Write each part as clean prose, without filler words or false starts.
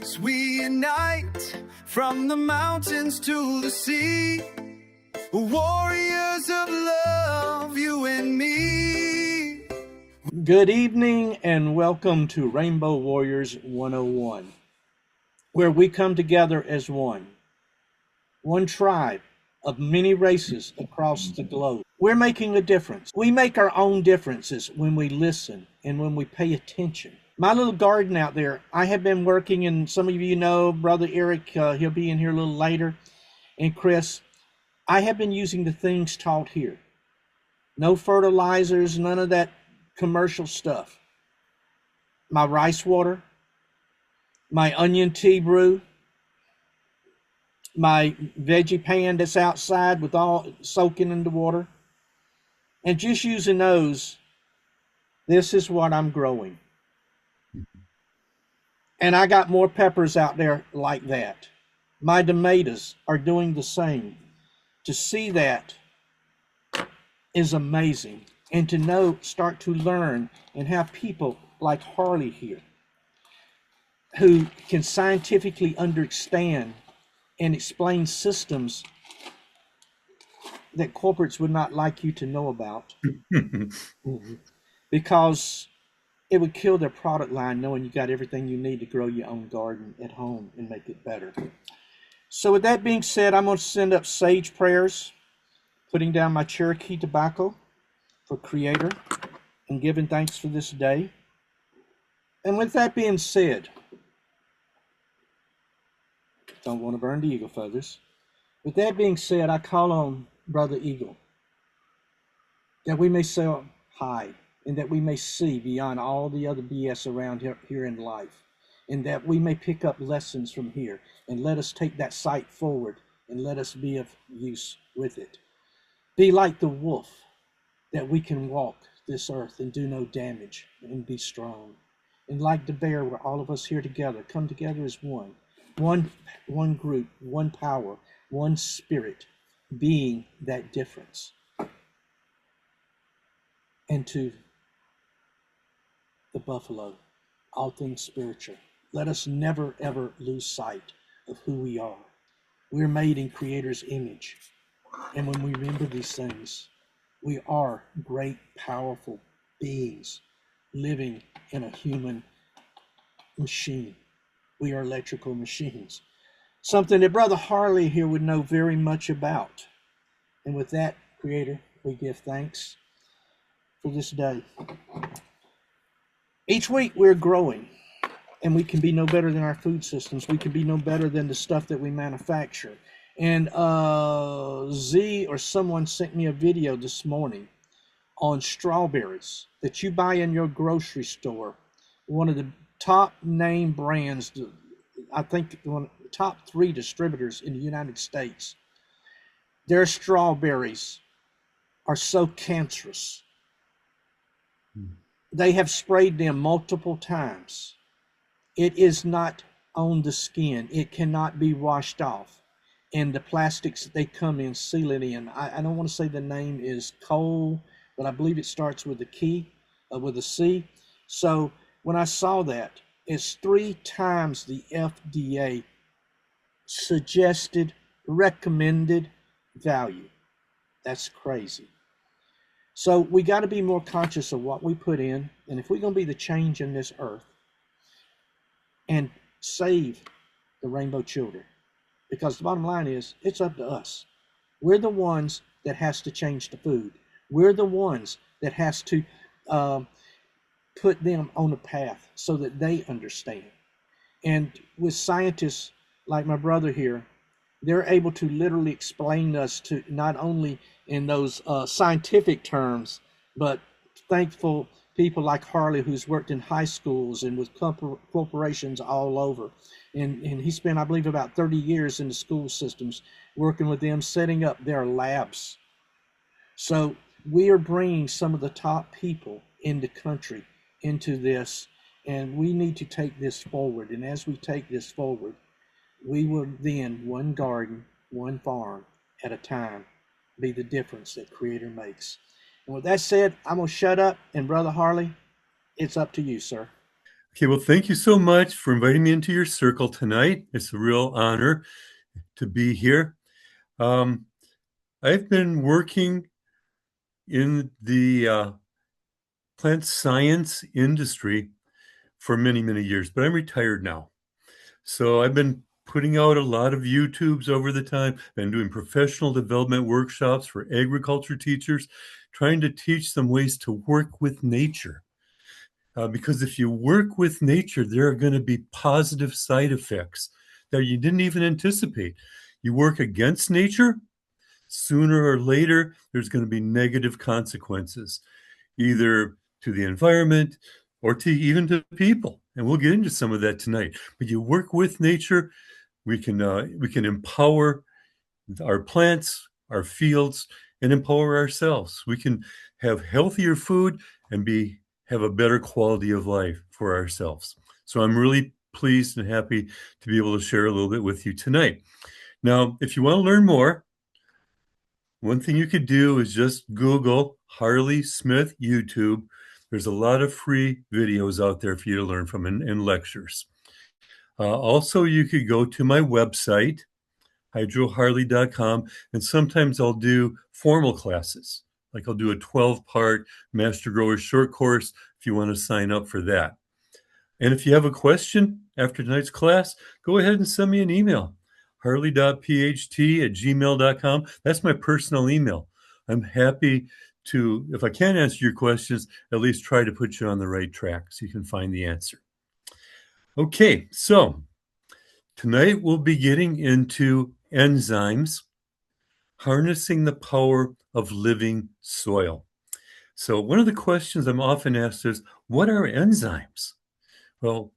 As we unite from the mountains to the sea, warriors of love, you and me. Good evening and welcome to Rainbow Warriors 101, where we come together as one tribe of many races across the globe. We're making a difference. We make our own differences when we listen and when we pay attention. My little garden out there, I have been working, and some of you know Brother Eric, he'll be in here a little later, and Chris, I have been using the things taught here. No fertilizers, none of that commercial stuff. My rice water, my onion tea brew, my veggie pan that's outside with all soaking in the water, and just using those, this is what I'm growing. And I got more peppers out there like that. My tomatoes are doing the same. To see that is amazing. And to know, start to learn, and have people like Harley here who can scientifically understand and explain systems that corporates would not like you to know about because it would kill their product line knowing you got everything you need to grow your own garden at home and make it better. So with that being said, I'm going to send up sage prayers, putting down my Cherokee tobacco for Creator and giving thanks for this day. And with that being said, don't want to burn the eagle feathers. With that being said, I call on Brother Eagle that we may say hi, and that we may see beyond all the other BS around here in life, and that we may pick up lessons from here, and let us take that sight forward, and let us be of use with it. Be like the wolf, that we can walk this earth and do no damage and be strong. And like the bear, we're all of us here together, come together as one group, one power, one spirit, being that difference. And to the buffalo, all things spiritual, let us never ever lose sight of who we are. We're made in Creator's image. And when we remember these things, we are great, powerful beings living in a human machine. We are electrical machines. Something that Brother Harley here would know very much about. And with that, Creator, we give thanks for this day. Each week we're growing, and we can be no better than our food systems. We can be no better than the stuff that we manufacture. And Z or someone sent me a video this morning on strawberries that you buy in your grocery store. One of the top name brands, I think one of the top 3 distributors in the United States. Their strawberries are so cancerous. They have sprayed them multiple times. It is not on the skin. It cannot be washed off. And the plastics that they come in, seal it in. I don't want to say the name is coal, but I believe it starts with a C. So when I saw that, it's 3 times the FDA suggested, recommended value. That's crazy. So we got to be more conscious of what we put in, and if we're going to be the change in this earth and save the rainbow children, because the bottom line is, it's up to us. We're the ones that has to change the food. We're the ones that has to put them on a path so that they understand. And with scientists like my brother here, they're able to literally explain us to not only in those scientific terms, but thankful people like Harley, who's worked in high schools and with corporations all over. And he spent, I believe, about 30 years in the school systems, working with them, setting up their labs. So we are bringing some of the top people in the country into this, and we need to take this forward. And as we take this forward, we will then, one garden, one farm at a time, be the difference that Creator makes. And with that said, I'm going to shut up, and Brother Harley, it's up to you, sir. Okay, well, thank you so much for inviting me into your circle tonight. It's a real honor to be here. Um, I've been working in the plant science industry for many, many years, but I'm retired now. So I've been putting out a lot of YouTubes over the time, been doing professional development workshops for agriculture teachers, trying to teach them ways to work with nature. Because if you work with nature, there are going to be positive side effects that you didn't even anticipate. You work against nature, sooner or later, there's going to be negative consequences, either to the environment or to even to people. And we'll get into some of that tonight. But you work with nature, we can empower our plants, our fields, and empower ourselves. We can have healthier food and have a better quality of life for ourselves. So I'm really pleased and happy to be able to share a little bit with you tonight. Now, if you want to learn more, one thing you could do is just Google Harley Smith YouTube. There's a lot of free videos out there for you to learn from and lectures. Also, you could go to my website, hydroharley.com, and sometimes I'll do formal classes. Like I'll do a 12-part Master Grower short course if you want to sign up for that. And if you have a question after tonight's class, go ahead and send me an email, harley.pht@gmail.com. That's my personal email. I'm happy to, if I can't answer your questions, at least try to put you on the right track so you can find the answer. Okay, so tonight we'll be getting into enzymes, harnessing the power of living soil. So one of the questions I'm often asked is, what are enzymes? Well,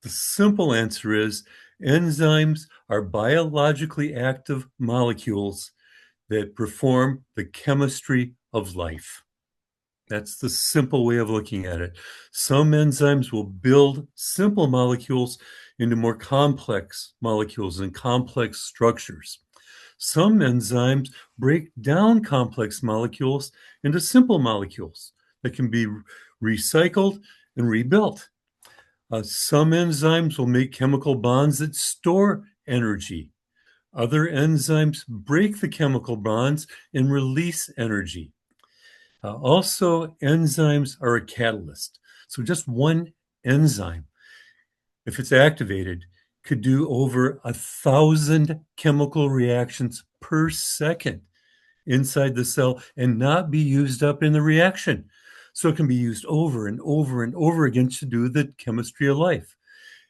the simple answer is enzymes are biologically active molecules that perform the chemistry of life. That's the simple way of looking at it. Some enzymes will build simple molecules into more complex molecules and complex structures. Some enzymes break down complex molecules into simple molecules that can be recycled and rebuilt. Some enzymes will make chemical bonds that store energy. Other enzymes break the chemical bonds and release energy. Also, enzymes are a catalyst. So just one enzyme, if it's activated, could do over 1,000 chemical reactions per second inside the cell and not be used up in the reaction. So it can be used over and over and over again to do the chemistry of life.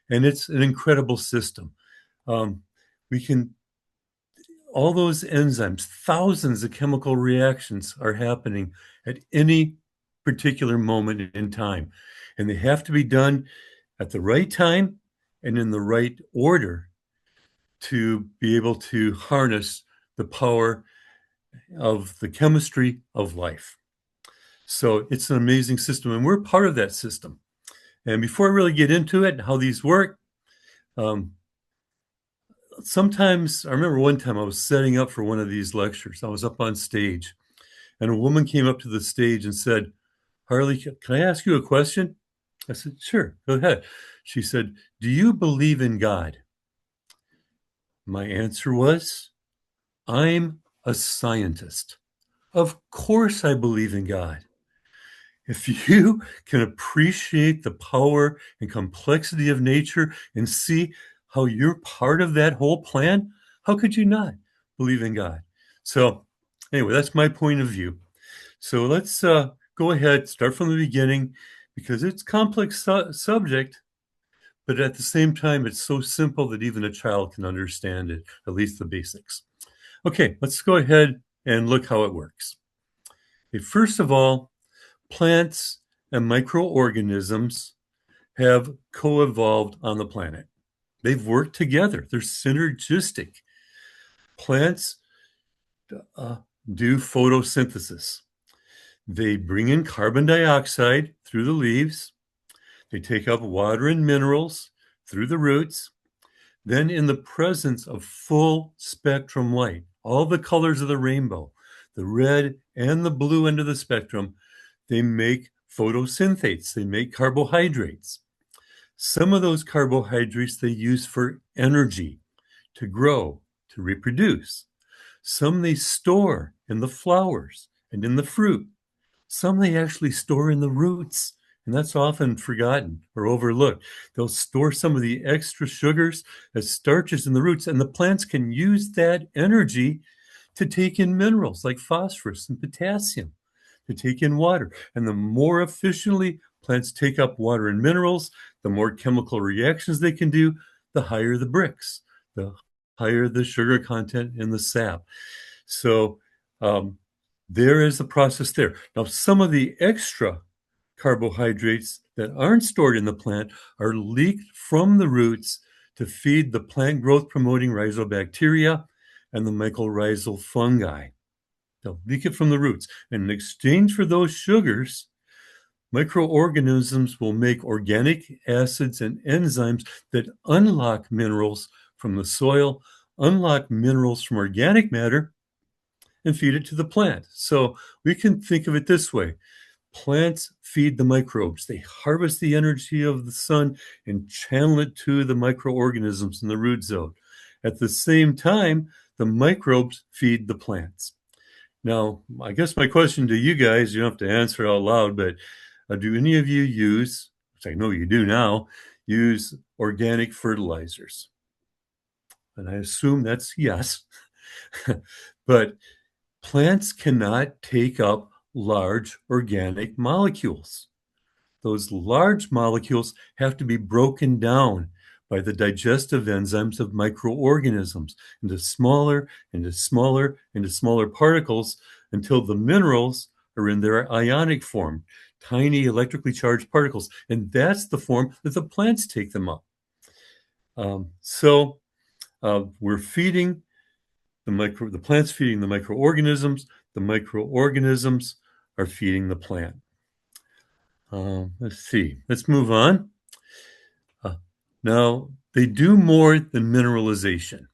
And it's an incredible system. We can all those enzymes, thousands of chemical reactions are happening at any particular moment in time. And they have to be done at the right time and in the right order to be able to harness the power of the chemistry of life. So it's an amazing system, and we're part of that system. And before I really get into it and how these work, sometimes I remember one time I was setting up for one of these lectures. I was up on stage, and a woman came up to the stage and said, "Harley, can I ask you a question?" I said, "Sure, go ahead." She said, "Do you believe in God?" My answer was, "I'm a scientist. Of course I believe in God." If you can appreciate the power and complexity of nature and see how you're part of that whole plan, how could you not believe in God? So, anyway, that's my point of view. So let's go ahead, start from the beginning, because it's a complex subject, but at the same time, it's so simple that even a child can understand it, at least the basics. Okay, let's go ahead and look how it works. Okay, first of all, plants and microorganisms have co-evolved on the planet. They've worked together. They're synergistic. Plants do photosynthesis. They bring in carbon dioxide through the leaves. They take up water and minerals through the roots. Then, in the presence of full spectrum light, all the colors of the rainbow, the red and the blue end of the spectrum, they make photosynthates. They make carbohydrates. Some of those carbohydrates they use for energy, to grow, to reproduce. Some they store in the flowers and in the fruit. Some they actually store in the roots, and that's often forgotten or overlooked. They'll store some of the extra sugars as starches in the roots, and the plants can use that energy to take in minerals like phosphorus and potassium, to take in water. And the more efficiently plants take up water and minerals, the more chemical reactions they can do, the higher the Brix, the higher the sugar content in the sap. So there is a process there. Now, some of the extra carbohydrates that aren't stored in the plant are leaked from the roots to feed the plant growth promoting rhizobacteria and the mycorrhizal fungi. They'll leak it from the roots. And in exchange for those sugars, microorganisms will make organic acids and enzymes that unlock minerals from the soil, unlock minerals from organic matter, and feed it to the plant. So we can think of it this way. Plants feed the microbes. They harvest the energy of the sun and channel it to the microorganisms in the root zone. At the same time, the microbes feed the plants. Now, I guess my question to you guys, you don't have to answer out loud, but do any of you use, which I know you do now, use organic fertilizers? And I assume that's yes. But plants cannot take up large organic molecules. Those large molecules have to be broken down by the digestive enzymes of microorganisms into smaller, into smaller, into smaller particles until the minerals are in their ionic form, tiny electrically charged particles. And that's the form that the plants take them up. We're feeding the plant's feeding the microorganisms are feeding the plant. Let's see. Let's move on. Now, they do more than mineralization.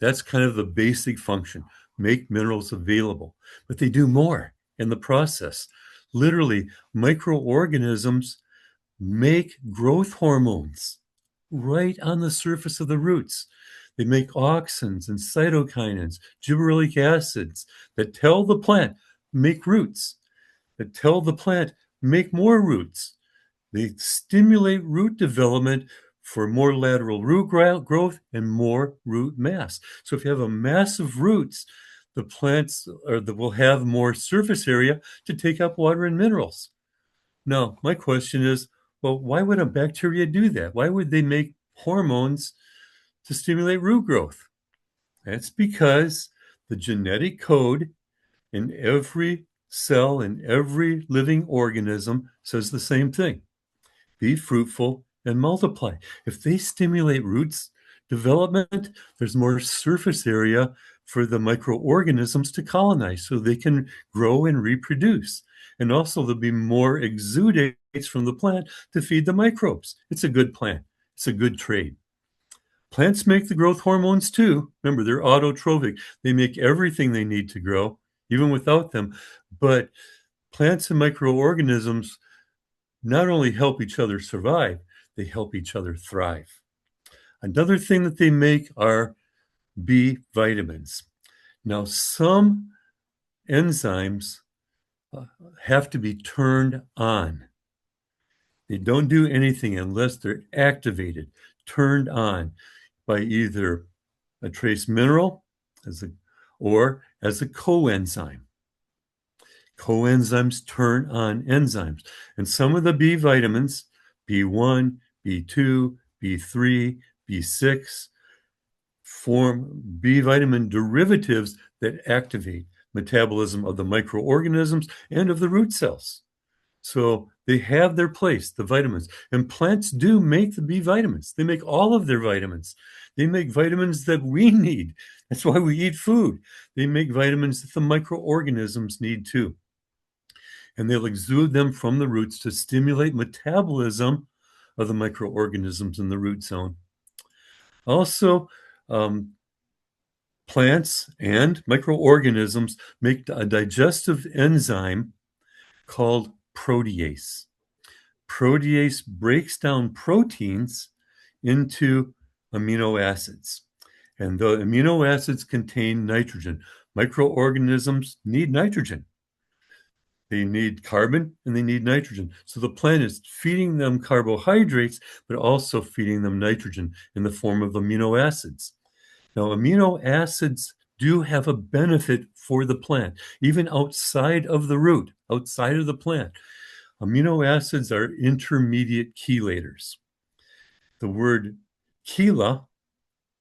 That's kind of the basic function, make minerals available. But they do more in the process. Literally, microorganisms make growth hormones right on the surface of the roots. They make auxins and cytokinins, gibberellic acids that tell the plant, make roots, that tell the plant, make more roots. They stimulate root development for more lateral root growth and more root mass. So if you have a mass of roots, the plants will have more surface area to take up water and minerals. Now, my question is, well, why would a bacteria do that? Why would they make hormones to stimulate root growth? That's because the genetic code in every cell in every living organism says the same thing. Be fruitful and multiply. If they stimulate roots development, there's more surface area for the microorganisms to colonize so they can grow and reproduce. And also there'll be more exudates from the plant to feed the microbes. It's a good plant. It's a good trade. Plants make the growth hormones too. Remember, they're autotrophic. They make everything they need to grow, even without them. But plants and microorganisms not only help each other survive, they help each other thrive. Another thing that they make are B vitamins. Now, some enzymes have to be turned on. They don't do anything unless they're activated, turned on by either a trace mineral or as a coenzyme. Coenzymes turn on enzymes. And some of the B vitamins, B1, B2, B3, B6, form B vitamin derivatives that activate metabolism of the microorganisms and of the root cells. So they have their place, the vitamins. And plants do make the B vitamins. They make all of their vitamins. They make vitamins that we need. That's why we eat food. They make vitamins that the microorganisms need too. And they'll exude them from the roots to stimulate metabolism of the microorganisms in the root zone. Also, plants and microorganisms make a digestive enzyme called protease. Protease breaks down proteins into amino acids. And the amino acids contain nitrogen. Microorganisms need nitrogen. They need carbon and they need nitrogen. So the plant is feeding them carbohydrates, but also feeding them nitrogen in the form of amino acids. Now, amino acids do have a benefit for the plant, even outside of the root, outside of the plant. Amino acids are intermediate chelators. The word chela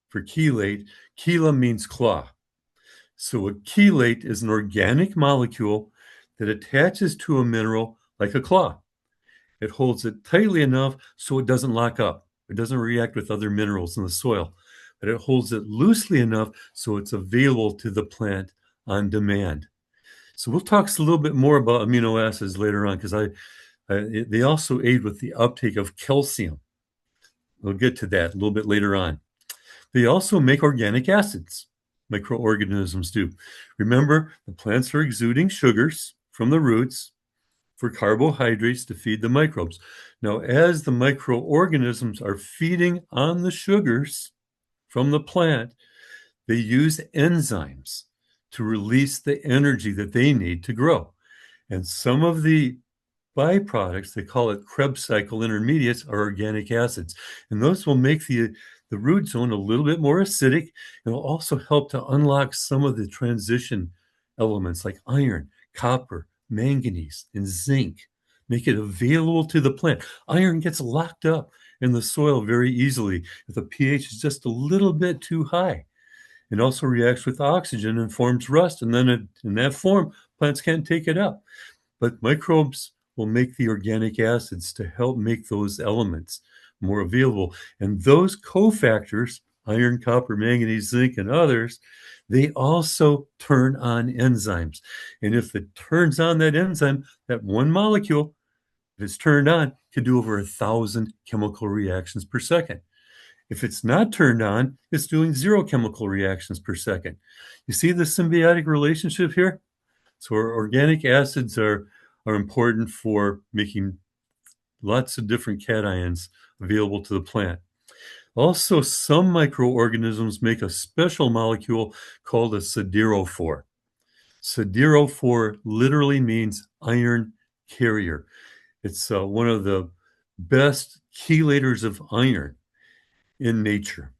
for chelate, chela means claw. So a chelate is an organic molecule that attaches to a mineral like a claw. It holds it tightly enough so it doesn't lock up. It doesn't react with other minerals in the soil, but it holds it loosely enough so it's available to the plant on demand. So we'll talk a little bit more about amino acids later on because they also aid with the uptake of calcium. We'll get to that a little bit later on. They also make organic acids. Microorganisms do. Remember, the plants are exuding sugars from the roots for carbohydrates to feed the microbes. Now, as the microorganisms are feeding on the sugars from the plant, they use enzymes to release the energy that they need to grow. And some of the byproducts, they call it Krebs cycle intermediates, are organic acids. And those will make the root zone a little bit more acidic and will also help to unlock some of the transition elements like iron, copper, manganese, and zinc. Make it available to the plant. Iron gets locked up in the soil very easily if the pH is just a little bit too high. It also reacts with oxygen and forms rust, and then in that form, plants can't take it up. But microbes will make the organic acids to help make those elements more available. And those cofactors, iron, copper, manganese, zinc, and others, they also turn on enzymes. And if it turns on that enzyme, that one molecule, if it's turned on, can do over 1,000 chemical reactions per second. If it's not turned on, it's doing 0 chemical reactions per second. You see the symbiotic relationship here? So our organic acids are important for making lots of different cations available to the plant. Also, some microorganisms make a special molecule called a siderophore. Siderophore literally means iron carrier. It's one of the best chelators of iron in nature.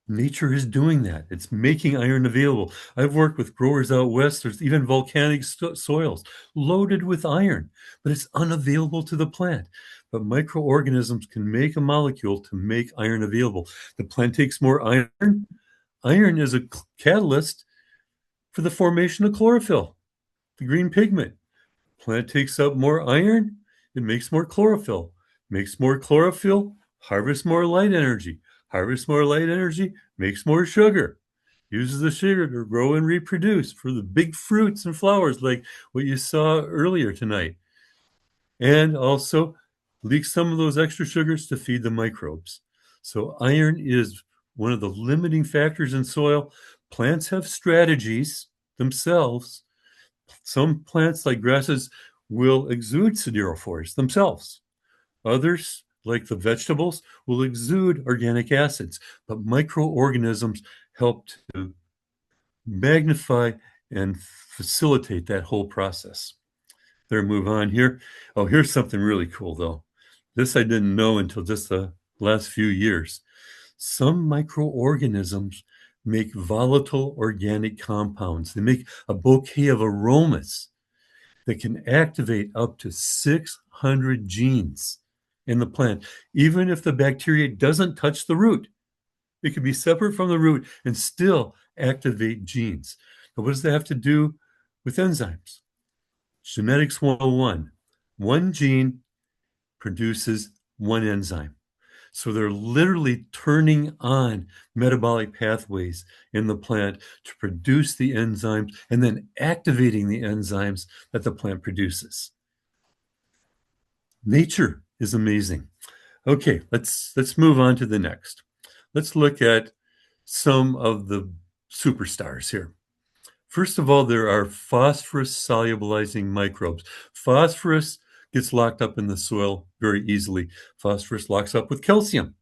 Nature is doing that. It's making iron available. I've worked with growers out west. There's even volcanic soils loaded with iron, but it's unavailable to the plant. But microorganisms can make a molecule to make iron available. The plant takes more iron. Iron is a catalyst for the formation of chlorophyll, the green pigment. Plant takes up more iron, it makes more chlorophyll. Makes more chlorophyll, harvests more light energy. Harvests more light energy, makes more sugar. Uses the sugar to grow and reproduce for the big fruits and flowers like what you saw earlier tonight. And also leaks some of those extra sugars to feed the microbes. So iron is one of the limiting factors in soil. Plants have strategies themselves. Some plants, like grasses, will exude siderophores themselves. Others, like the vegetables, will exude organic acids, but microorganisms help to magnify and facilitate that whole process. There, move on here. Oh, here's something really cool, though. This I didn't know until just the last few years. Some microorganisms make volatile organic compounds. They make a bouquet of aromas that can activate up to 600 genes in the plant, even if the bacteria doesn't touch the root. It could be separate from the root and still activate genes. Now, what does that have to do with enzymes? Genetics 101. One gene produces one enzyme. So they're literally turning on metabolic pathways in the plant to produce the enzymes and then activating the enzymes that the plant produces. Nature is amazing. Okay, let's move on to the next. Let's look at some of the superstars here. First of all, there are phosphorus solubilizing microbes. Phosphorus gets locked up in the soil very easily. Phosphorus locks up with calcium.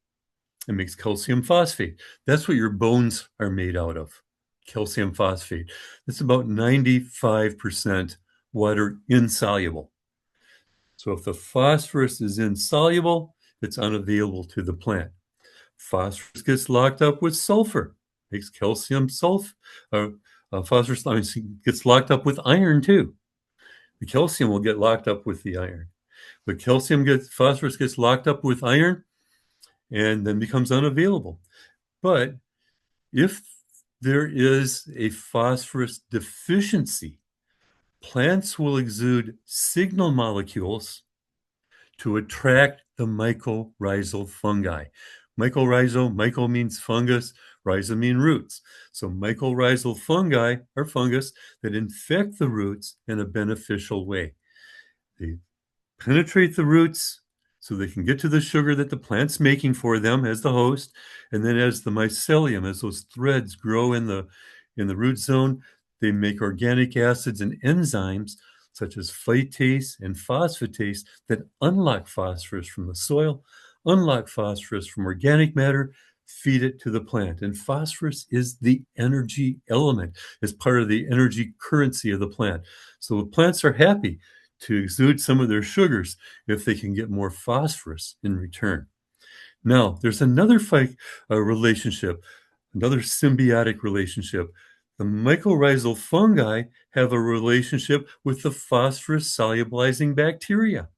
It makes calcium phosphate. That's what your bones are made out of, calcium phosphate. It's about 95% water insoluble. So if the phosphorus is insoluble, it's unavailable to the plant. Phosphorus gets locked up with sulfur, makes calcium sulfur. Phosphorus gets locked up with iron too. The calcium will get locked up with the iron. But phosphorus gets locked up with iron and then becomes unavailable. But if there is a phosphorus deficiency, plants will exude signal molecules to attract the mycorrhizal fungi. Myco means fungus, rhiza mean roots. So mycorrhizal fungi are fungus that infect the roots in a beneficial way. They penetrate the roots so they can get to the sugar that the plant's making for them as the host. And then as the mycelium, as those threads grow in the root zone, they make organic acids and enzymes such as phytase and phosphatase that unlock phosphorus from the soil, unlock phosphorus from organic matter, feed it to the plant. And phosphorus is the energy element, is part of the energy currency of the plant. So the plants are happy to exude some of their sugars if they can get more phosphorus in return. Now, there's another relationship, another symbiotic relationship. The mycorrhizal fungi have a relationship with the phosphorus solubilizing bacteria,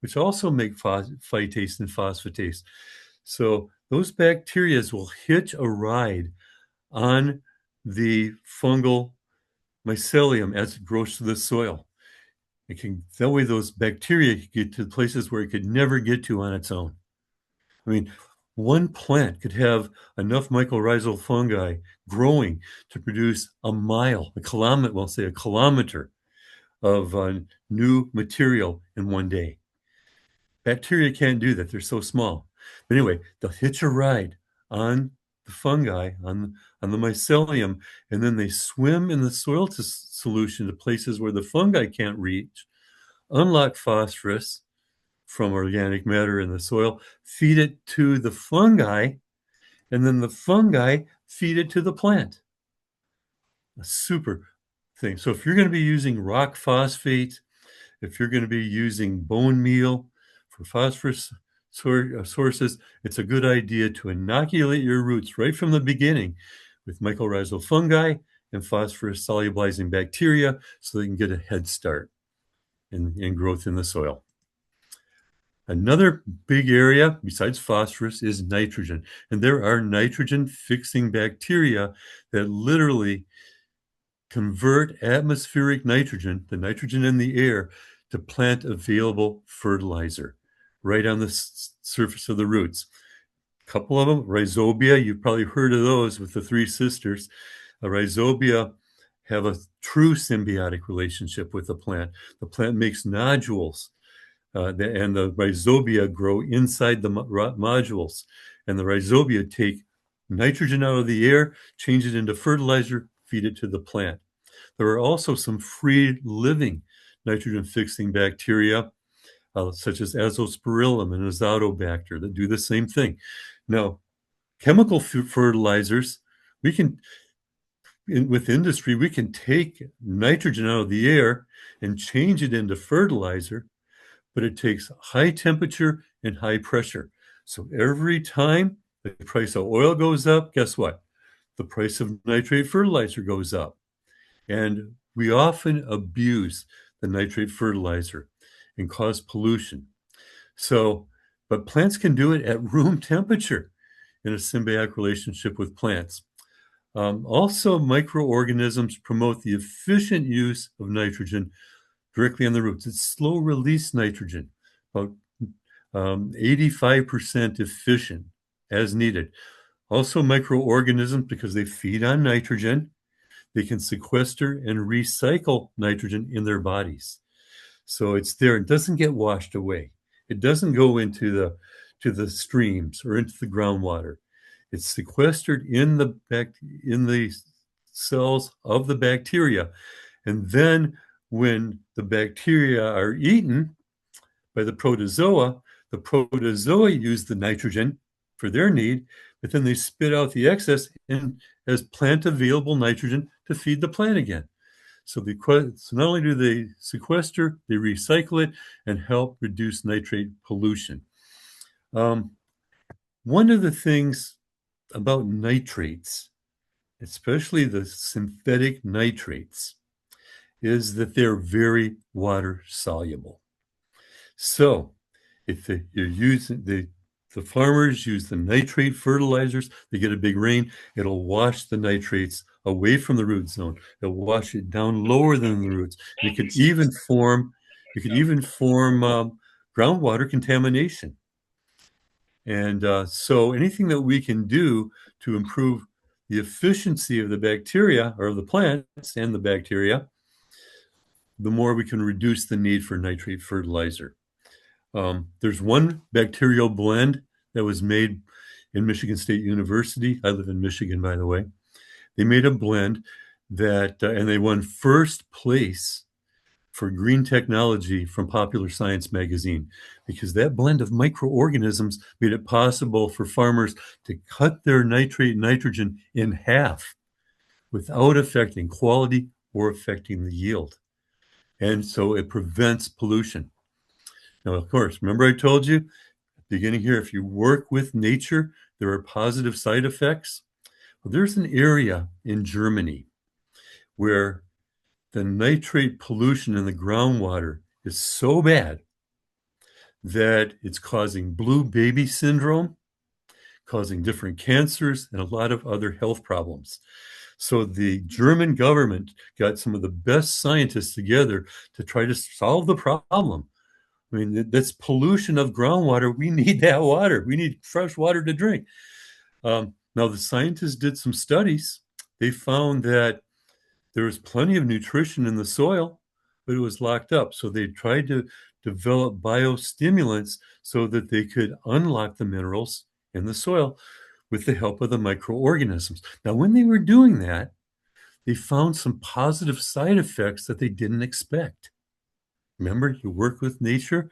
which also make phytase and phosphatase. So those bacteria will hitch a ride on the fungal mycelium as it grows through the soil. That way those bacteria can get to places where it could never get to on its own. I mean, one plant could have enough mycorrhizal fungi growing to produce a kilometer of new material in one day. Bacteria can't do that. They're so small. But anyway, they'll hitch a ride on the fungi, on the mycelium, and then they swim in the soil solution to places where the fungi can't reach, unlock phosphorus from organic matter in the soil, feed it to the fungi, and then the fungi feed it to the plant. A super thing. So if you're going to be using rock phosphate, if you're going to be using bone meal for phosphorus sources, it's a good idea to inoculate your roots right from the beginning with mycorrhizal fungi and phosphorus solubilizing bacteria so they can get a head start in growth in the soil. Another big area besides phosphorus is nitrogen. And there are nitrogen-fixing bacteria that literally convert atmospheric nitrogen, the nitrogen in the air, to plant-available fertilizer right on the surface of the roots. A couple of them, rhizobia, you've probably heard of those with the three sisters. Rhizobia have a true symbiotic relationship with the plant. The plant makes nodules. And the rhizobia grow inside the modules. And the rhizobia take nitrogen out of the air, change it into fertilizer, feed it to the plant. There are also some free-living nitrogen-fixing bacteria, such as azospirillum and azotobacter, that do the same thing. Now, chemical fertilizers, with industry, we can take nitrogen out of the air and change it into fertilizer, but it takes high temperature and high pressure. So every time the price of oil goes up, guess what? The price of nitrate fertilizer goes up. And we often abuse the nitrate fertilizer and cause pollution. But plants can do it at room temperature in a symbiotic relationship with plants. Also, microorganisms promote the efficient use of nitrogen directly on the roots. It's slow release nitrogen, about 85% efficient as needed. Also, microorganisms, because they feed on nitrogen, they can sequester and recycle nitrogen in their bodies. So it's there. It doesn't get washed away. It doesn't go into the streams or into the groundwater. It's sequestered in the cells of the bacteria. And then when the bacteria are eaten, by the protozoa. The protozoa use the nitrogen for their need, but then they spit out the excess as plant available nitrogen to feed the plant again. So not only do they sequester, they recycle it and help reduce nitrate pollution. One of the things about nitrates, especially the synthetic nitrates, is that they're very water soluble. So if you're using the farmers use the nitrate fertilizers, they get a big rain, it'll wash the nitrates away from the root zone. It'll wash it down lower than the roots. And it could even form groundwater contamination. And so anything that we can do to improve the efficiency of the bacteria or of the plants and the bacteria, the more we can reduce the need for nitrate fertilizer. There's one bacterial blend that was made in Michigan State University. I live in Michigan, by the way. They made a blend that, and they won first place for green technology from Popular Science magazine, because that blend of microorganisms made it possible for farmers to cut their nitrate nitrogen in half without affecting quality or affecting the yield. And so it prevents pollution. Now, of course, remember I told you at the beginning here, if you work with nature, there are positive side effects. Well, there's an area in Germany where the nitrate pollution in the groundwater is so bad that it's causing blue baby syndrome, causing different cancers, and a lot of other health problems. So the German government got some of the best scientists together to try to solve the problem. I mean, that's pollution of groundwater. We need that water. We need fresh water to drink. Now, the scientists did some studies. They found that there was plenty of nutrition in the soil, but it was locked up. So they tried to develop biostimulants so that they could unlock the minerals in the soil with the help of the microorganisms. Now, when they were doing that, they found some positive side effects that they didn't expect. Remember, you work with nature,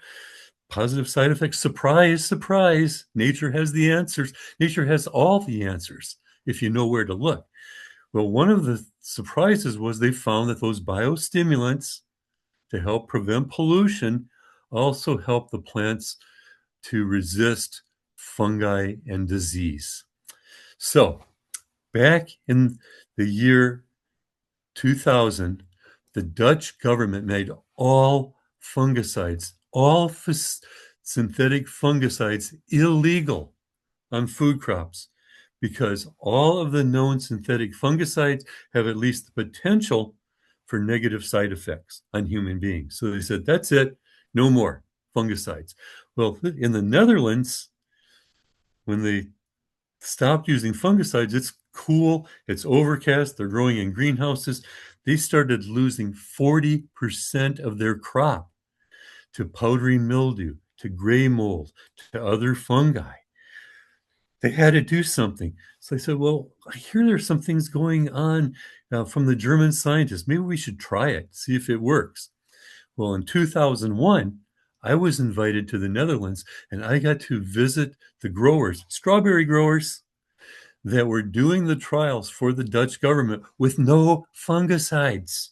positive side effects. Surprise, surprise. Nature has the answers. Nature has all the answers if you know where to look. Well, one of the surprises was they found that those biostimulants to help prevent pollution also help the plants to resist fungi and disease. So back in the year 2000, the Dutch government made all fungicides, all synthetic fungicides illegal on food crops, because all of the known synthetic fungicides have at least the potential for negative side effects on human beings. So they said, that's it, no more fungicides. Well, in the Netherlands, when they stopped using fungicides, it's cool, it's overcast, they're growing in greenhouses. They started losing 40% of their crop to powdery mildew, to gray mold, to other fungi. They had to do something. So I said, well, I hear there's some things going on from the German scientists. Maybe we should try it, see if it works. Well, in 2001, I was invited to the Netherlands, and I got to visit the growers, strawberry growers, that were doing the trials for the Dutch government with no fungicides,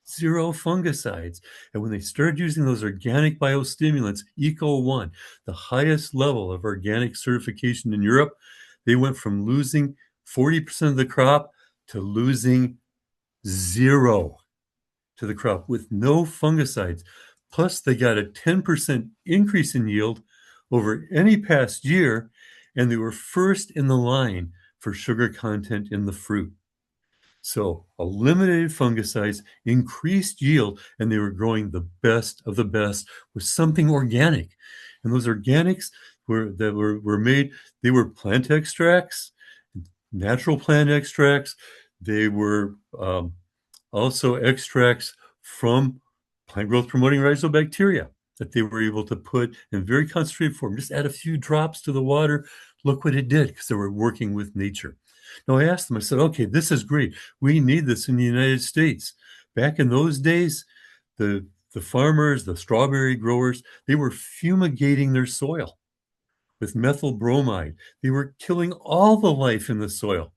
0 fungicides. And when they started using those organic biostimulants, Eco-1, the highest level of organic certification in Europe, they went from losing 40% of the crop to losing 0 to the crop with no fungicides. Plus, they got a 10% increase in yield over any past year, and they were first in the line for sugar content in the fruit. So eliminated fungicides, increased yield, and they were growing the best of the best with something organic. And those organics were made, they were plant extracts, natural plant extracts. They were also extracts from plant growth promoting rhizobacteria that they were able to put in very concentrated form. Just add a few drops to the water. Look what it did, because they were working with nature. Now I asked them, I said, okay, this is great. We need this in the United States. Back in those days, the the farmers, the strawberry growers, they were fumigating their soil with methyl bromide. They were killing all the life in the soil,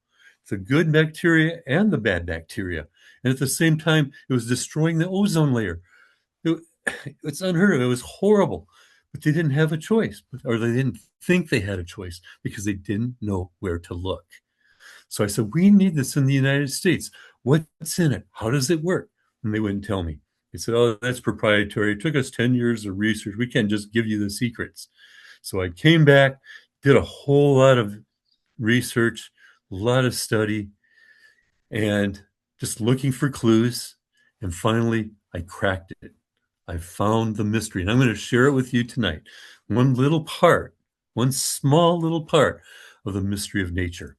the good bacteria and the bad bacteria. And at the same time, it was destroying the ozone layer. It's unheard of. It was horrible. But they didn't have a choice, or they didn't think they had a choice because they didn't know where to look. So I said, we need this in the United States. What's in it? How does it work? And they wouldn't tell me. They said, oh, that's proprietary. It took us 10 years of research. We can't just give you the secrets. So I came back, did a whole lot of research, a lot of study, and just looking for clues. And finally, I cracked it. I found the mystery, and I'm going to share it with you tonight. One little part, one small little part of the mystery of nature.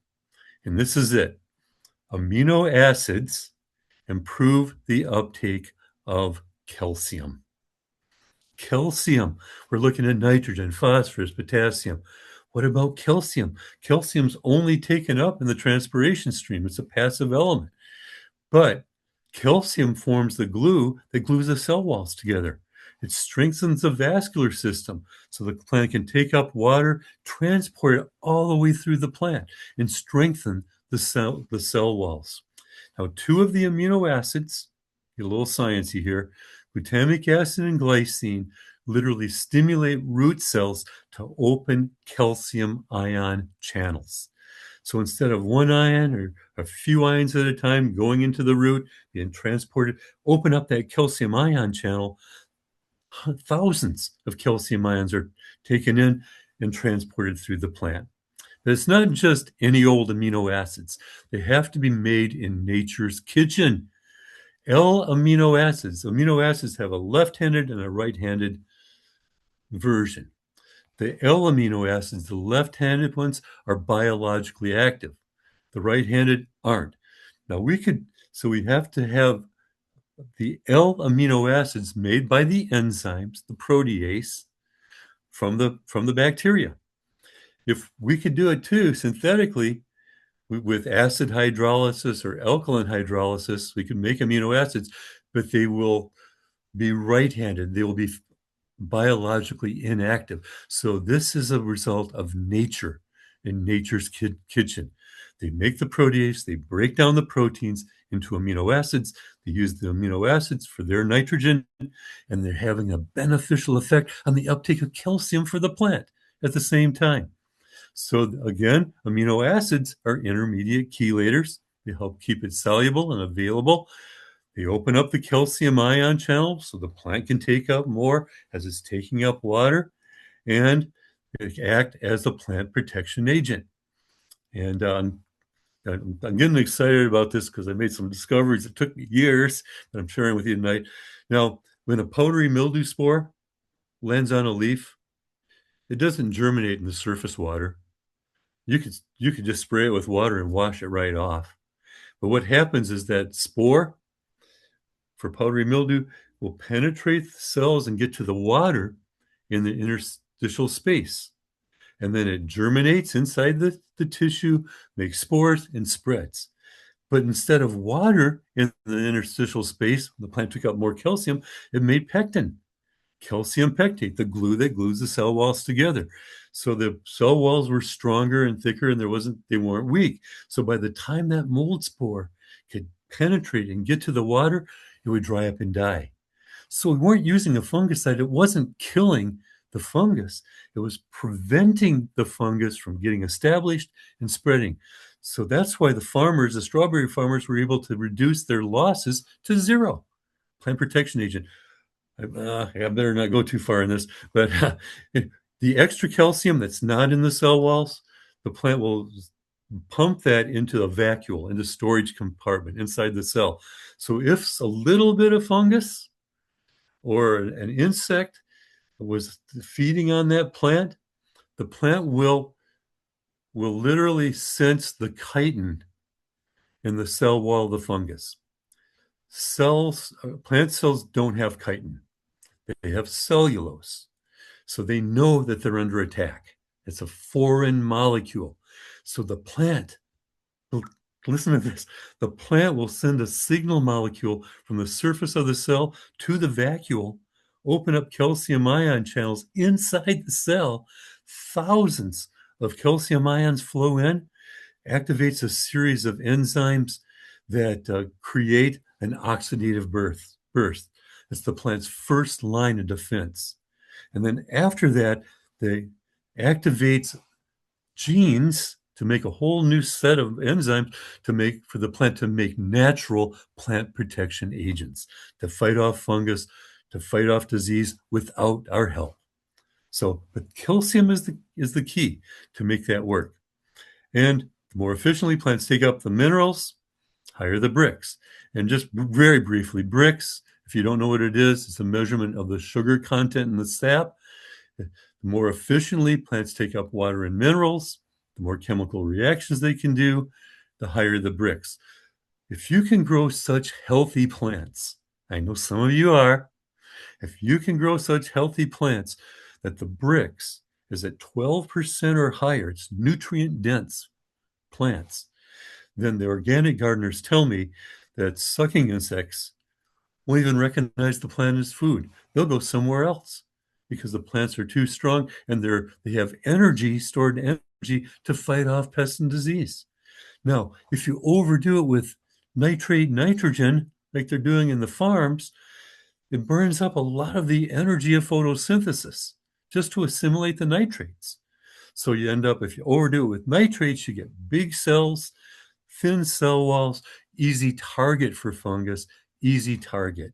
And this is it. Amino acids improve the uptake of calcium. Calcium. We're looking at nitrogen, phosphorus, potassium. What about calcium? Calcium's only taken up in the transpiration stream. It's a passive element. But calcium forms the glue that glues the cell walls together. It strengthens the vascular system so the plant can take up water, transport it all the way through the plant, and strengthen the cell walls. Now, two of the amino acids, get a little sciencey here, glutamic acid and glycine, literally stimulate root cells to open calcium ion channels. So instead of one ion or a few ions at a time going into the root, being transported, open up that calcium ion channel. Thousands of calcium ions are taken in and transported through the plant. But it's not just any old amino acids. They have to be made in nature's kitchen. L-amino acids. Amino acids have a left-handed and a right-handed version. The L-amino acids, the left-handed ones, are biologically active. The right-handed aren't. Now we have to have the L-amino acids made by the enzymes, the protease, from the bacteria. If we could do it too synthetically with acid hydrolysis or alkaline hydrolysis, we can make amino acids, but they will be right-handed. They will be biologically inactive. So this is a result of nature in nature's kitchen. They make the protease, they break down the proteins into amino acids. They use the amino acids for their nitrogen, and they're having a beneficial effect on the uptake of calcium for the plant at the same time. So again, amino acids are intermediate chelators. They help keep it soluble and available. They open up the calcium ion channel so the plant can take up more as it's taking up water, and they act as a plant protection agent. And I'm getting excited about this because I made some discoveries that took me years that I'm sharing with you tonight. Now, when a powdery mildew spore lands on a leaf, it doesn't germinate in the surface water. You could just spray it with water and wash it right off. But what happens is that spore for powdery mildew will penetrate the cells and get to the water in the interstitial space. And then it germinates inside the tissue, makes spores, and spreads. But instead of water in the interstitial space, the plant took up more calcium, it made pectin, calcium pectate, the glue that glues the cell walls together. So the cell walls were stronger and thicker, and they weren't weak. So by the time that mold spore could penetrate and get to the water, it would dry up and die. So we weren't using a fungicide. It wasn't killing the fungus. It was preventing the fungus from getting established and spreading. So that's why the strawberry farmers were able to reduce their losses to zero. Plant protection agent. I better not go too far in this, but the extra calcium that's not in the cell walls, the plant will pump that into a vacuole, into storage compartment inside the cell. So if a little bit of fungus or an insect was feeding on that plant, the plant will literally sense the chitin in the cell wall of the fungus. Plant cells don't have chitin. They have cellulose. So they know that they're under attack. It's a foreign molecule. So the plant will listen to this. The plant will send a signal molecule from the surface of the cell to the vacuole, open up calcium ion channels inside the cell. Thousands of calcium ions flow in, activates a series of enzymes that create an oxidative burst. It's the plant's first line of defense. And then after that, they activates genes to make a whole new set of enzymes for the plant to make natural plant protection agents to fight off fungus, to fight off disease without our help. So, but calcium is the key to make that work. And the more efficiently plants take up the minerals, higher the Brix. And just very briefly, Brix, if you don't know what it is, it's a measurement of the sugar content in the sap. The more efficiently plants take up water and minerals, the more chemical reactions they can do, the higher the Brix. If you can grow such healthy plants, I know some of you are, if you can grow such healthy plants that the Brix is at 12% or higher, it's nutrient dense plants, then the organic gardeners tell me that sucking insects won't even recognize the plant as food. They'll go somewhere else because the plants are too strong and they have stored energy to fight off pests and disease. Now, if you overdo it with nitrate nitrogen, like they're doing in the farms, it burns up a lot of the energy of photosynthesis just to assimilate the nitrates. So you end up, if you overdo it with nitrates, you get big cells, thin cell walls, easy target for fungus, easy target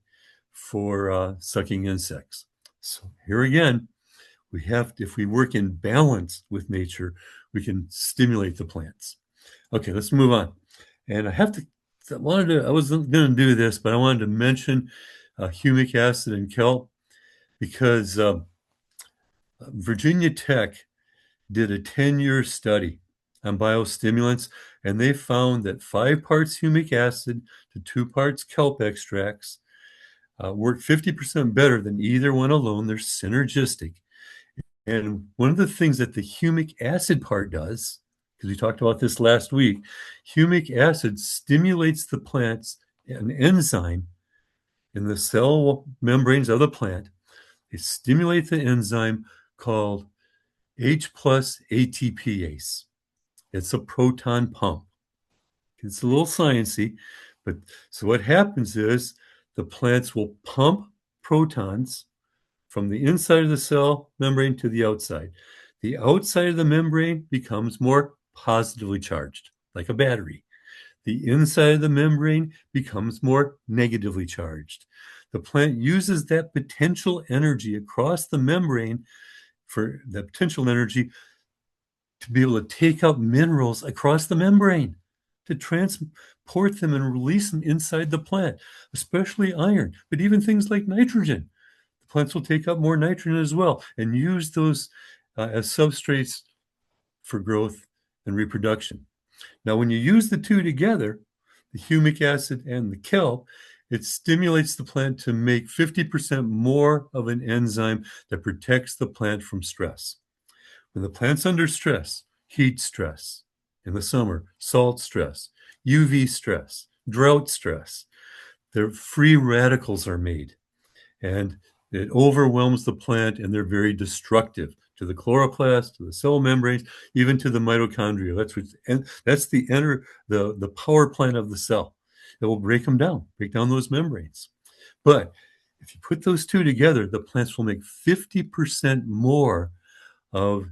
for sucking insects. So here again, if we work in balance with nature, we can stimulate the plants. Okay, let's move on. And I wasn't going to do this, but I wanted to mention humic acid and kelp because Virginia Tech did a 10-year study on biostimulants, and they found that 5 parts humic acid to 2 parts kelp extracts work 50% better than either one alone. They're synergistic. And one of the things that the humic acid part does, because we talked about this last week, humic acid stimulates the plant's an enzyme in the cell membranes of the plant. It stimulates the enzyme called H plus ATPase. It's a proton pump. It's a little sciencey, but so what happens is the plants will pump protons from the inside of the cell membrane to the outside. The outside of the membrane becomes more positively charged, like a battery. The inside of the membrane becomes more negatively charged. The plant uses that potential energy across the membrane for the potential energy to be able to take up minerals across the membrane, to transport them and release them inside the plant, especially iron, but even things like nitrogen. The plants will take up more nitrogen as well and use those as substrates for growth and reproduction. Now, when you use the two together, the humic acid and the kelp, it stimulates the plant to make 50% more of an enzyme that protects the plant from stress. When the plant's under stress, heat stress in the summer, salt stress, UV stress, drought stress, their free radicals are made. And it overwhelms the plant, and they're very destructive to the chloroplast, to the cell membranes, even to the mitochondria. That's the power plant of the cell. It will break down those membranes. But if you put those two together, the plants will make 50% more of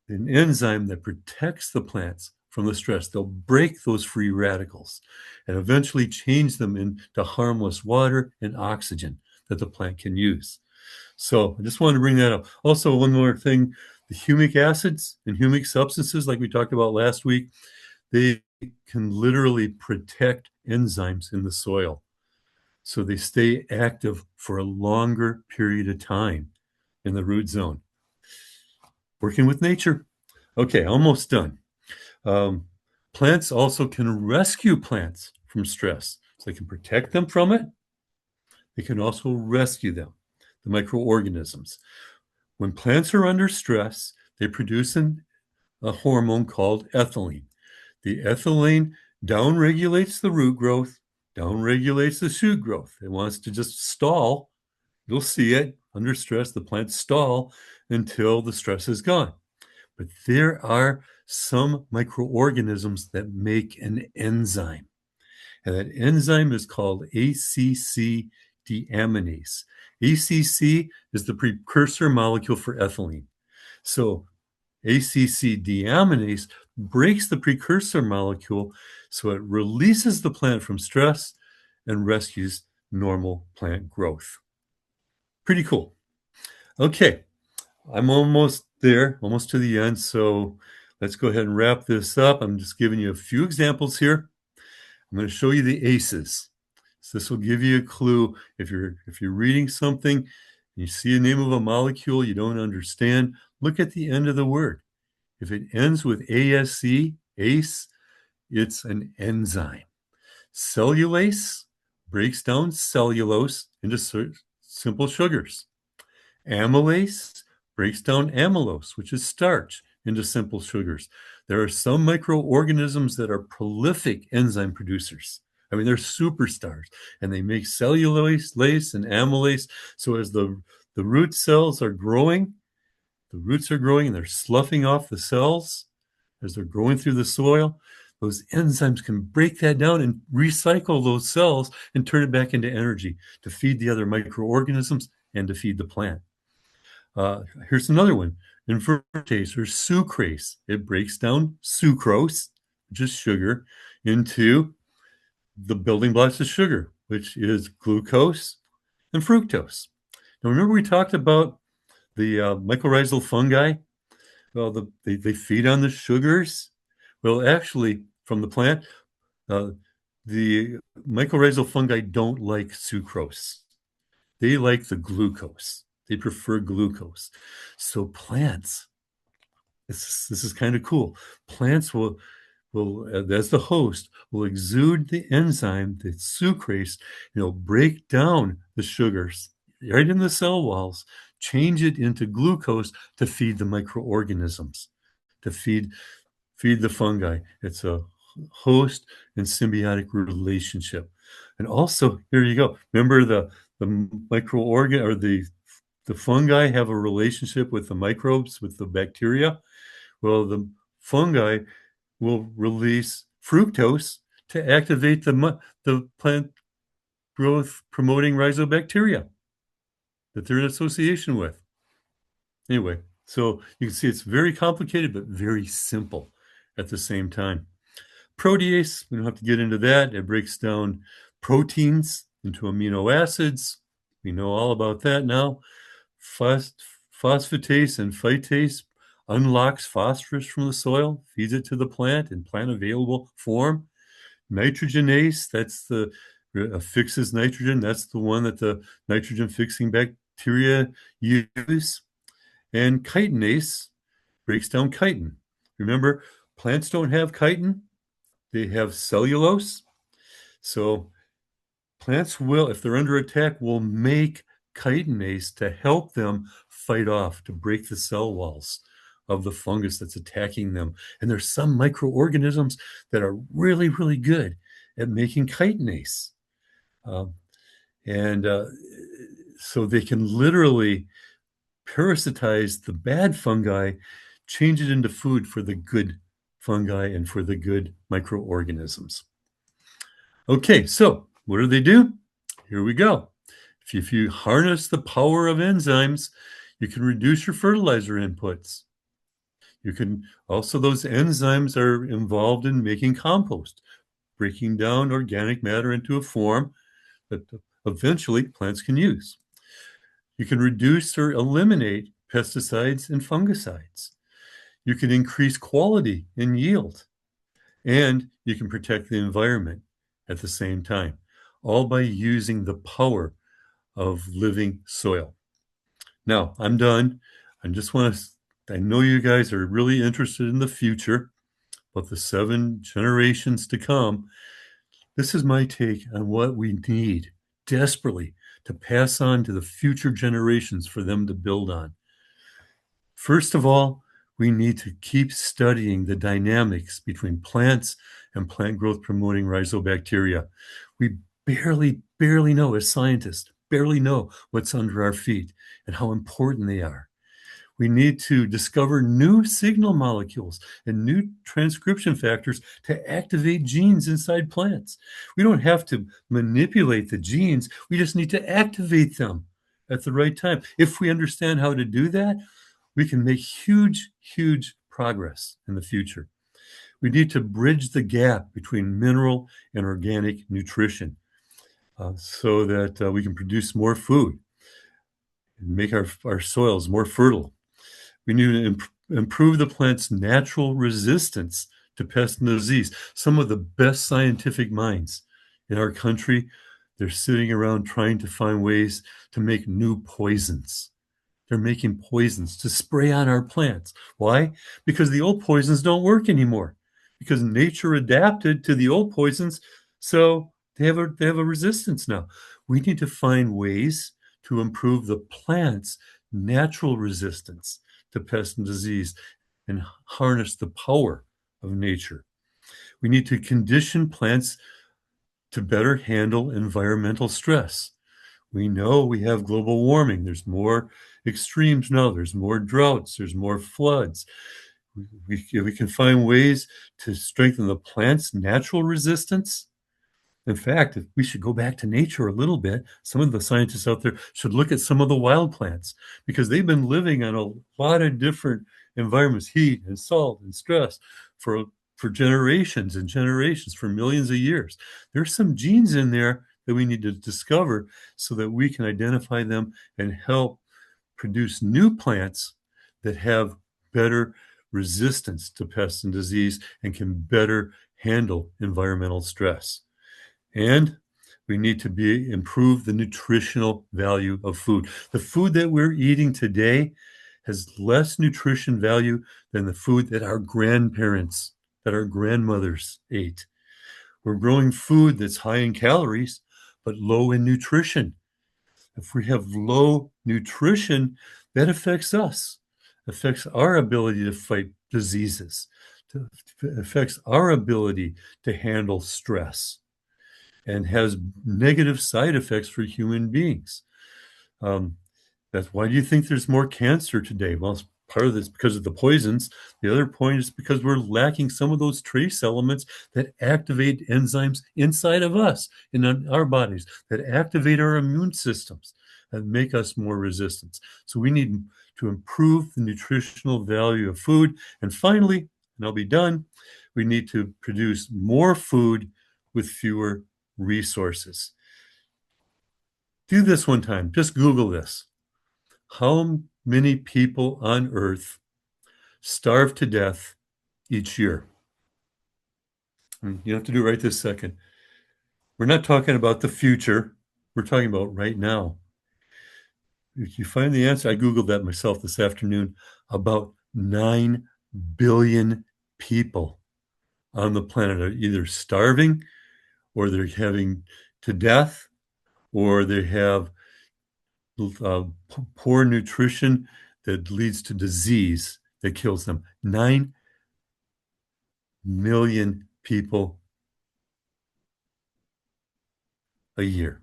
an enzyme that protects the plants from the stress. They'll break those free radicals and eventually change them into harmless water and oxygen that the plant can use. So I just wanted to bring that up. Also, one more thing, the humic acids and humic substances, like we talked about last week, they can literally protect enzymes in the soil. So they stay active for a longer period of time in the root zone. Working with nature. Okay, almost done. Plants also can rescue plants from stress. So they can protect them from it. They can also rescue them, the microorganisms. When plants are under stress, they produce a hormone called ethylene. The ethylene down regulates the root growth, down regulates the shoot growth. It wants to just stall. You'll see it under stress. The plants stall until the stress is gone. But there are some microorganisms that make an enzyme. And that enzyme is called ACC deaminase. ACC is the precursor molecule for ethylene. So ACC deaminase breaks the precursor molecule so it releases the plant from stress and rescues normal plant growth. Pretty cool. Okay, I'm almost there, almost to the end. So let's go ahead and wrap this up. I'm just giving you a few examples here. I'm going to show you the ACEs. So this will give you a clue. If you're reading something and you see a name of a molecule you don't understand, look at the end of the word. If it ends with ASC, ACE, it's an enzyme. Cellulase breaks down cellulose into simple sugars. Amylase breaks down amylose, which is starch, into simple sugars. There are some microorganisms that are prolific enzyme producers. I mean, they're superstars, and they make cellulose and amylase. So as the root cells are growing, the roots are growing and they're sloughing off the cells as they're growing through the soil. Those enzymes can break that down and recycle those cells and turn it back into energy to feed the other microorganisms and to feed the plant. Here's another one, invertase or sucrase. It breaks down sucrose, which is sugar, into the building blocks of sugar, which is glucose and fructose. Now, remember we talked about the mycorrhizal fungi? Well, they feed on the sugars. Well, actually, from the plant, the mycorrhizal fungi don't like sucrose. They like the glucose. They prefer glucose. So plants, this is kind of cool. Plants will, as the host, will exude the enzyme, the sucrase, break down the sugars right in the cell walls, change it into glucose to feed the microorganisms, to feed the fungi. It's a host and symbiotic relationship. And also, here you go. Remember the microorgan or the fungi have a relationship with the microbes, with the bacteria. Well, the fungi will release fructose to activate the plant growth promoting rhizobacteria that they're in association with. Anyway, so you can see it's very complicated, but very simple at the same time. Protease, we don't have to get into that. It breaks down proteins into amino acids. We know all about that now. Phosphatase and phytase unlocks phosphorus from the soil, feeds it to the plant in plant-available form. Nitrogenase, that's the fixes nitrogen. That's the one that the nitrogen-fixing bacteria use. And chitinase breaks down chitin. Remember, plants don't have chitin. They have cellulose. So plants will, if they're under attack, will make chitinase to help them fight off, to break the cell walls of the fungus that's attacking them. And there's some microorganisms that are really, really good at making chitinase. So they can literally parasitize the bad fungi, change it into food for the good fungi and for the good microorganisms. Okay, so what do? Here we go. If you harness the power of enzymes, you can reduce your fertilizer inputs. You can also, those enzymes are involved in making compost, breaking down organic matter into a form that eventually plants can use. You can reduce or eliminate pesticides and fungicides. You can increase quality and yield, and you can protect the environment at the same time, all by using the power of living soil. Now, I'm done. I know you guys are really interested in the future, but the 7 generations to come. This is my take on what we need desperately to pass on to the future generations for them to build on. First of all, We need to keep studying the dynamics between plants and plant growth promoting rhizobacteria. We barely know, as scientists, barely know what's under our feet and how important they are. We need to discover new signal molecules and new transcription factors to activate genes inside plants. We don't have to manipulate the genes, we just need to activate them at the right time. If we understand how to do that, we can make huge progress in the future. We need to bridge the gap between mineral and organic nutrition so that we can produce more food and make our soils more fertile. We need to improve the plant's natural resistance to pest and disease. Some of the best scientific minds in our country, they're sitting around trying to find ways to make new poisons. They're making poisons to spray on our plants. Why? Because the old poisons don't work anymore. Because nature adapted to the old poisons, so they have a resistance now. We need to find ways to improve the plant's natural resistance to pest and disease and harness the power of nature. We need to condition plants to better handle environmental stress. We know we have global warming. There's more extremes now. There's more droughts. There's more floods. We can find ways to strengthen the plant's natural resistance. In fact, if we should go back to nature a little bit. Some of the scientists out there should look at some of the wild plants because they've been living on a lot of different environments, heat and salt and stress for generations and generations, for millions of years. There's some genes in there that we need to discover so that we can identify them and help produce new plants that have better resistance to pests and disease and can better handle environmental stress. And we need to improve the nutritional value of food. The food that we're eating today has less nutrition value than the food that our grandparents, that our grandmothers ate. We're growing food that's high in calories, but low in nutrition. If we have low nutrition, that affects us, affects our ability to fight diseases, affects our ability to handle stress, and has negative side effects for human beings. That's why do you think there's more cancer today? Well, part of this because of the poisons. The other point is because we're lacking some of those trace elements that activate enzymes inside of us, in our bodies, that activate our immune systems and make us more resistant. So we need to improve the nutritional value of food. And finally, and I'll be done, we need to produce more food with fewer resources. Do this one time. Just Google this. How many people on Earth starve to death each year? You have to do it right this second. We're not talking about the future. We're talking about right now. If you find the answer, I Googled that myself this afternoon, about 9 billion people on the planet are either starving or they're having to death or they have poor nutrition that leads to disease that kills them. 9 million people a year.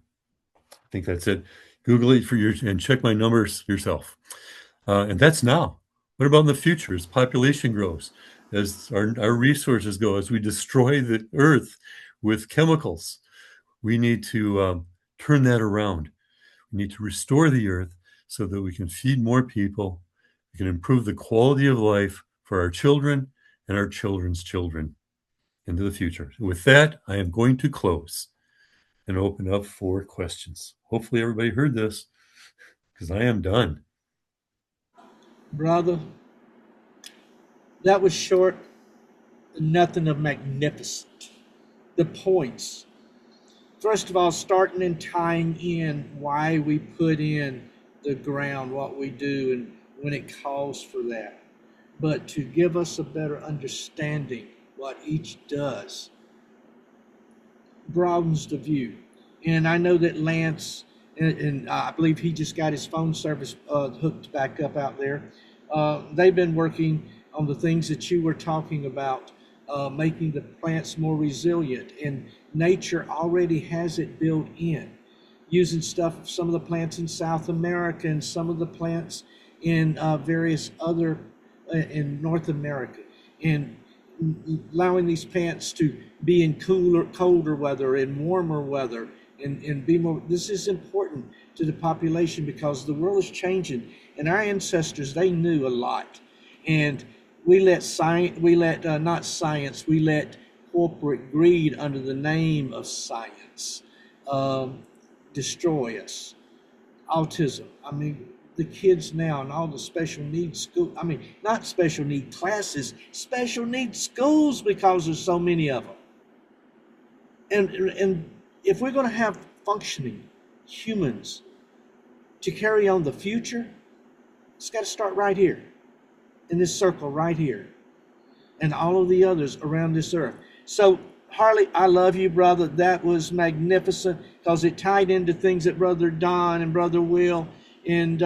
I think that's it. Google it and check my numbers yourself. And that's now. What about in the future as population grows, as our resources go, as we destroy the earth with chemicals? We need to turn that around. We need to restore the earth so that we can feed more people. We can improve the quality of life for our children and our children's children into the future. With that, I am going to close and open up for questions. Hopefully everybody heard this because I am done. Brother, that was short, nothing of magnificent. The points. First of all, starting and tying in why we put in the ground, what we do, and when it calls for that. But to give us a better understanding what each does broadens the view. And I know that Lance, and I believe he just got his phone service hooked back up out there. They've been working on the things that you were talking about, making the plants more resilient. And nature already has it built in, using some of the plants in South America and some of the plants in various other in North America, and allowing these plants to be in colder weather and warmer weather, and be more. This is important to the population because the world is changing, and our ancestors, they knew a lot, and we let not science, we let corporate greed under the name of science destroy us. Autism. I mean, the kids now and all the special needs school. I mean, not special need classes, special needs schools, because there's so many of them. And if we're going to have functioning humans to carry on the future, it's got to start right here, in this circle right here, and all of the others around this earth. So, Harley, I love you, brother. That was magnificent because it tied into things that Brother Don and Brother Will and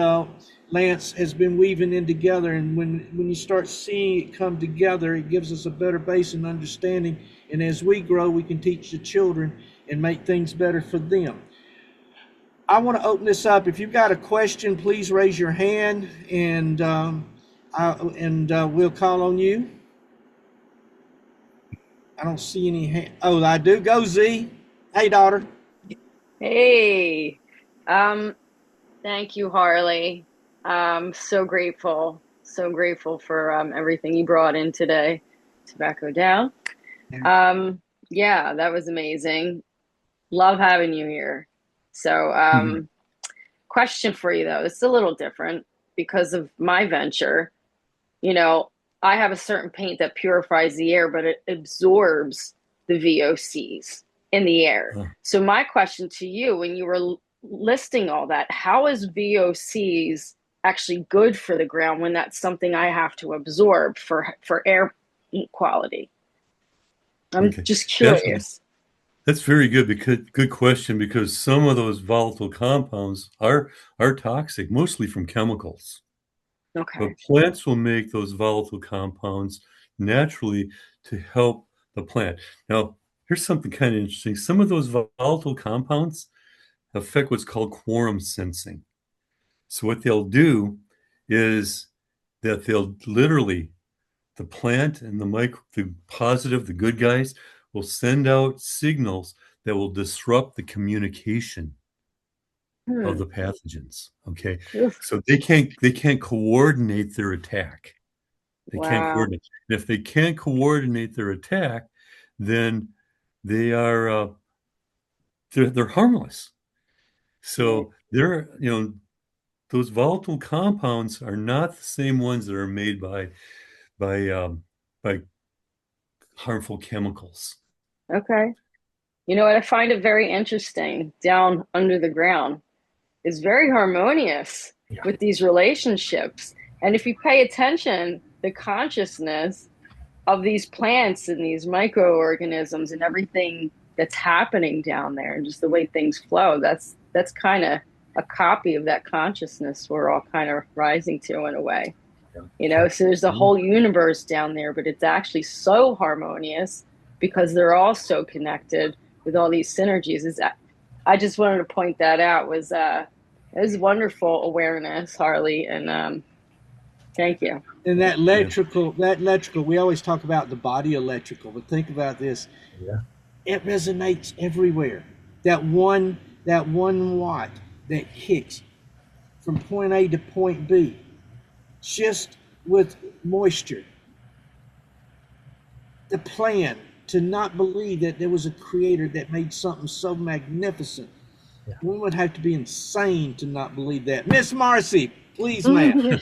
Lance has been weaving in together. And when you start seeing it come together, it gives us a better base and understanding. And as we grow, we can teach the children and make things better for them. I want to open this up. If you've got a question, please raise your hand, and we'll call on you. I don't see any hand. Oh, I do. Go, Z. Hey, daughter. Hey, thank you, Harley. So grateful for everything you brought in today. Tobacco down. Yeah, that was amazing. Love having you here. So, question for you though. It's a little different because of my venture. You know, I have a certain paint that purifies the air, but it absorbs the VOCs in the air. So my question to you, when you were listing all that, how is VOCs actually good for the ground when that's something I have to absorb for air quality? I'm just curious. That's very good, because good question, because some of those volatile compounds are toxic, mostly from chemicals. Okay. But plants will make those volatile compounds naturally to help the plant. Now, here's something kind of interesting. Some of those volatile compounds affect what's called quorum sensing. So what they'll do is that they'll literally, the plant and the positive, the good guys, will send out signals that will disrupt the communication of the pathogens. Okay. So they can't coordinate their attack. They can't coordinate. And if they can't coordinate their attack, then they are they're harmless. So they're, those volatile compounds are not the same ones that are made by harmful chemicals. Okay. You know what? I find it very interesting. Down under the ground is very harmonious with these relationships. And if you pay attention, the consciousness of these plants and these microorganisms and everything that's happening down there, and just the way things flow, that's kind of a copy of that consciousness we're all kind of rising to in a way. So there's a whole universe down there, but it's actually so harmonious because they're all so connected with all these synergies. I just wanted to point that out. It was wonderful awareness, Harley, and thank you. And that electrical, we always talk about the body electrical, but think about this. Yeah. It resonates everywhere. That one watt that kicks from point A to point B, just with moisture. The plan to not believe that there was a creator that made something so magnificent. Yeah. We would have to be insane to not believe that. Miss Marcy, please, ma'am.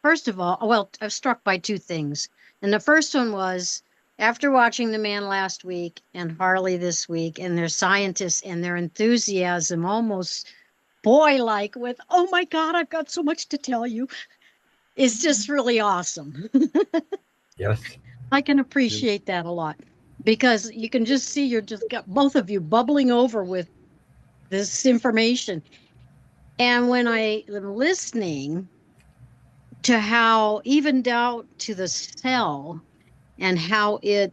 First of all, well, I was struck by two things. And the first one was, after watching The Man last week and Harley this week, and their scientists and their enthusiasm, almost boy-like, with, oh my God, I've got so much to tell you, is just really awesome. Yes. I can appreciate that a lot, because you can just see you're just got both of you bubbling over with this information. And when I am listening, to how, even down to the cell, and how it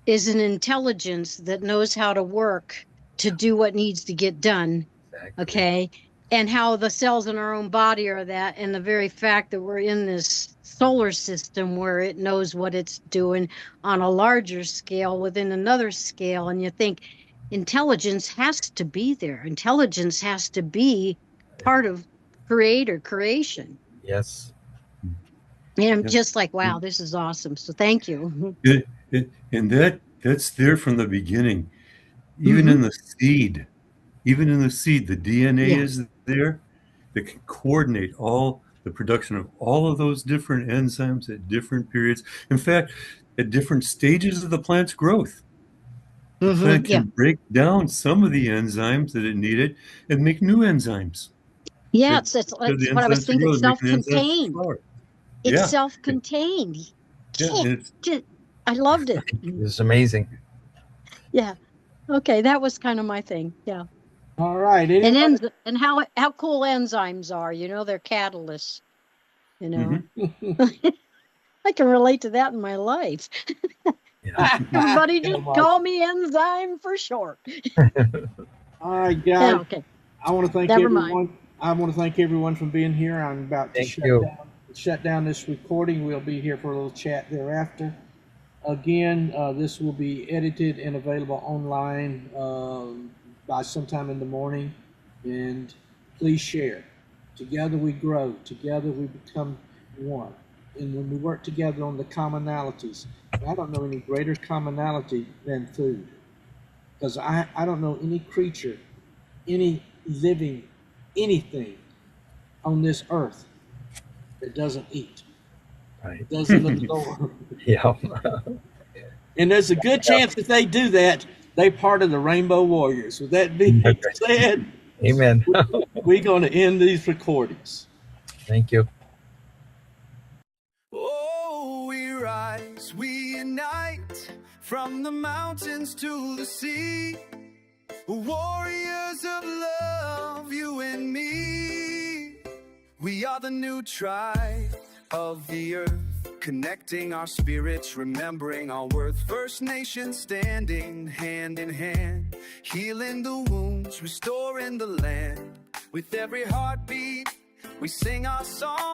is an intelligence that knows how to work to do what needs to get done. Exactly. Okay. And how the cells in our own body are that, and the very fact that we're in this solar system where it knows what it's doing on a larger scale within another scale. And you think intelligence has to be there. Intelligence has to be part of creation. Yes. And I'm Yeah. just like, wow, this is awesome. So thank you. And that's there from the beginning. Even in the seed, the DNA Yeah. is there that can coordinate all the production of all of those different enzymes at different periods. In fact, at different stages of the plant's growth. The plant Yeah. can break down some of the enzymes that it needed and make new enzymes. Yeah, The it's what I was enzymes to thinking. grow, It's they're making enzymes to self-contained. flower. It's Yeah. self-contained. Yeah. And it's, I loved it. It's amazing. Yeah. Okay, that was kind of my thing. Yeah. All right. And Anybody? and how cool enzymes are, they're catalysts, I can relate to that in my life. Yeah. Everybody just call me Enzyme for short. All right, guys. Yeah, okay. I want to thank Never everyone. mind. I want to thank everyone for being here. I'm about to Thank you. shut down this recording. We'll be here for a little chat thereafter. Again, this will be edited and available online by sometime in the morning. And please share. Together we grow. Together we become one. And when we work together on the commonalities, I don't know any greater commonality than food. Because I don't know any creature, any living, anything on this earth that doesn't eat, Right. doesn't absorb. Yeah. And there's a good chance if they do that, they're part of the Rainbow Warriors. With that being said, Amen. we're going to end these recordings. Thank you. Oh, we rise, we unite, from the mountains to the sea. Warriors of love, you and me. We are the new tribe of the earth, connecting our spirits, remembering our worth. First Nation standing hand in hand, healing the wounds, restoring the land. With every heartbeat, we sing our song.